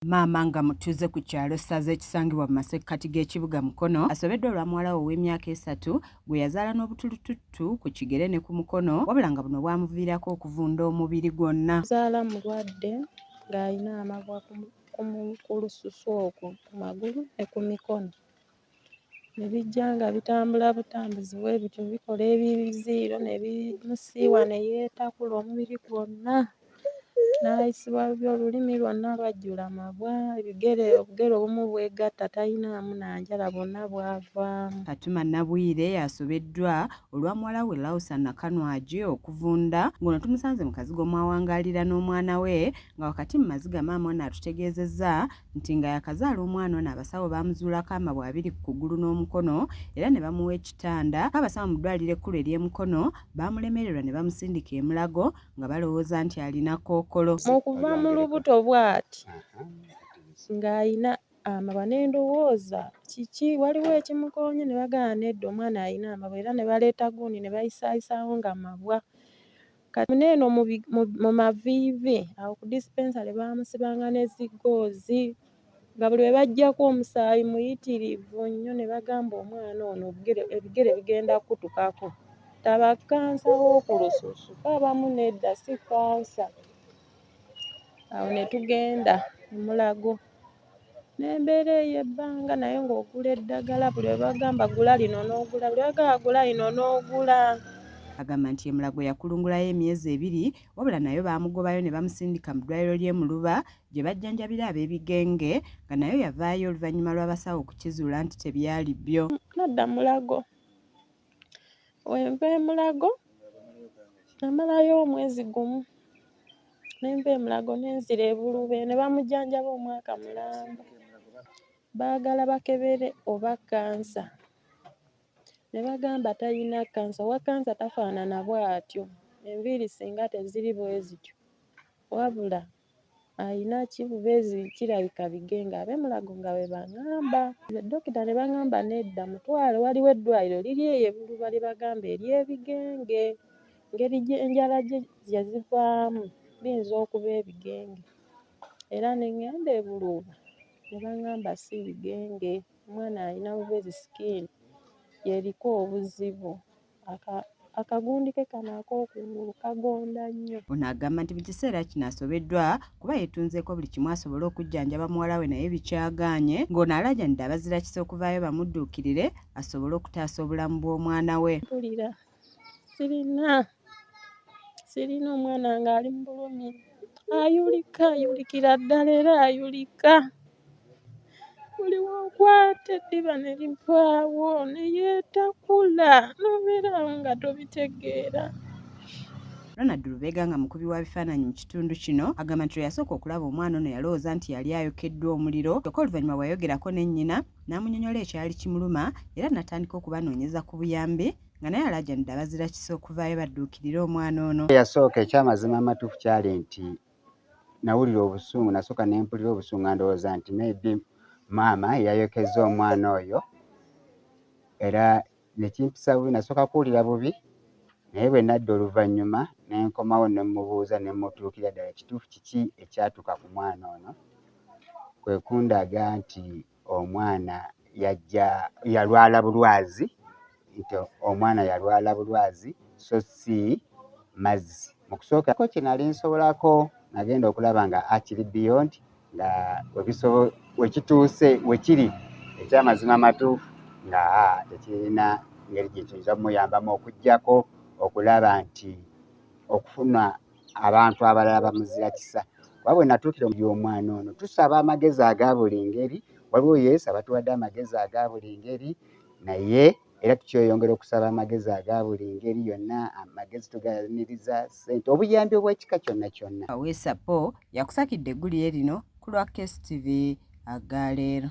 Maama nga mutuuze ku kyalo ssaza ekisangibwa mu masekkati g'ekibuga Mukono asobeddwa olwa muwala we ow'emyaka 3 gwe yazaala n'obutulututtu ku kigere ne ku mukono wabula nga buno bwamuviirako okuvunda omubiri gwonna. Zaala mulwadde ng'alina amabwa ku lususu okwo ku magulu ne ku mikono. Ne bijja nga bitambula butambuzi bwe bityo bikola ebiziiro ne bimusiiwa ne yeetakula omubiri gwonna. N'ayisibwa olulimi lwonna lwajjula mabwa, obugere obumu bwegatta talinaamu na njala bwonna bwavaamu. Fatuma Nabwire asobeddwa olwa muwala we Lawusa Nakanwagi okuvunda ng'ono tumusanze mu kazigo mwawangaalira n'omwana we nga wakati mu maziga maama ono atutegeezezza nti nga yakazaala omwana ono abasawo baamuzuulako amabwa 2 ku kugulu n'omukono era ne bamuwa ekitanda. Abasawo mu ddwaliro ekkulu ery'emukono baamulemererwa ne bamusindika e Mulago nga balowooza nti alina kookolo. Okuva mu lubuto bw'ati ng'ayina amabwa ne ndowooza kiki waliwo ekimukoonye ne bagamba nedda omwana alina amabwa era ne baleeta gundi ne bayisaayisaawo nga mabwa. Kati neeno mu maviivi awo ku dispensary baamusibanga ne zigoozi nga buli we baggyako omusaayi muyitirivu nnyo ne bagamba omwana ono ebigere bigenda kukutukako. Taba kansa w'oku lususu kaabamu nedda si kansa. Awo ne tugenda e Mulago n'embeera ey'ebbanga naye ng'ogula eddagala buli we bagamba gula lino n'ogula, buli we bagamba gula lino n'ogula. Agamba nti e Mulago yakulungulayo emyezi 2 wabula nayo baamugobayo ne bamusindika mu ddwaliro ly'e Muluba gye bajjanjabira ab'ebigenge nga nayo yavaayo oluvannyuma lw'abasawo okukizuula nti tebyali byo. Nadda Mulago. Wenva e Mulago namalayo omwezi gumu. Nenva e Mulago nenzira e Bulube ne bamujjanjaba omwaka mulamba. Baagala bakebere oba kansa. Ne bagamba talina kansa, owa kansa tafaanana bw'atyo. Enviiri singa teziri bwe zityo. Wabula alina kirabika bigenge. Ab'e Mulago nga bwe baŋŋamba. Dokita ne baŋŋamba nedda mutwale waliwo eddwaliro liri eyo e Buluba lye bagamba ery'ebigenge. Engeri enjala gye zivaamu biyinza okuba ebigenge. Era ne ŋŋenda e Buluba ne baŋŋamba si bigenge. Omwana alina bubezi skin yeriko obuzibu. Akagundi ke kano ak'okungulu kagonda nnyo. Ono agamba nti mu kiseera kino asobeddwa kuba yeetunzeeko buli kimu asobole okujjanjaba muwala we naye bikyagaanye ng'ono alajanidde abazira kisa okuvaayo bamudduukirire asobole okutaasa obulamu bw'omwana we. Mpulira sirina omwana ng'ali mu bulumi. Ayulikira ddala era ayulika. Buli w'okwata eddiba ne livaawo ne yeetakula n'obeerawo nga tobitegeera. Ronald Lubega nga mukubi wa bifaananyi mu kitundu kino agamba nti yasooka okulaba omwana ono yalowooza nti yali ayokeddwa omuliro kyokka oluvannyuma bwayogerako ne nnyina n'amunnyonnyola ekyali kimuluma era n'atandika okubanoonyeza ku buyambi nga naye alajanidde abazira kisa okuvaayo badduukirire omwana ono. Yasooka ekyamazima amatuufu kyali nti nawulira obusungu nasooka ne mpulira obusungu nga ndowooza nti maybe maama yayokezza omwana oyo era ne kimpisa bubi nasooka kuwulira bubi naye bwe nadda oluvannyuma ne nkomawo ne mmubuuza ne mmutuukira ddala kituufu kiki ekyatuuka ku mwana ono kwe kundaga nti omwana yalwala bulwazi nti omwana yalwala bulwazi so si mazzi. Mu kusookako kye nali nsobolako nagenda okulaba nga akiri beyond nga wekituuse wekiri ekyamazima amatuufu nga tekirina ngeri gye kiyinza kumuyambamu okuggyako okulaba nti okufuna abantu abalala bamuzira kisa. Kuba bwe natuukira omwana ono tusaba amagezi aga buli ngeri, waliwo Yesu abatuwadde amagezi aga buli ngeri naye era tukyeyongera okusaba amagezi aga buli ngeri yonna, amagezi tuganiriza ssente, obuyambi obw'ekika kyonna kyonna. Aweesa Po yakusakidde eggulire lino ku lwa KSTV aga leero.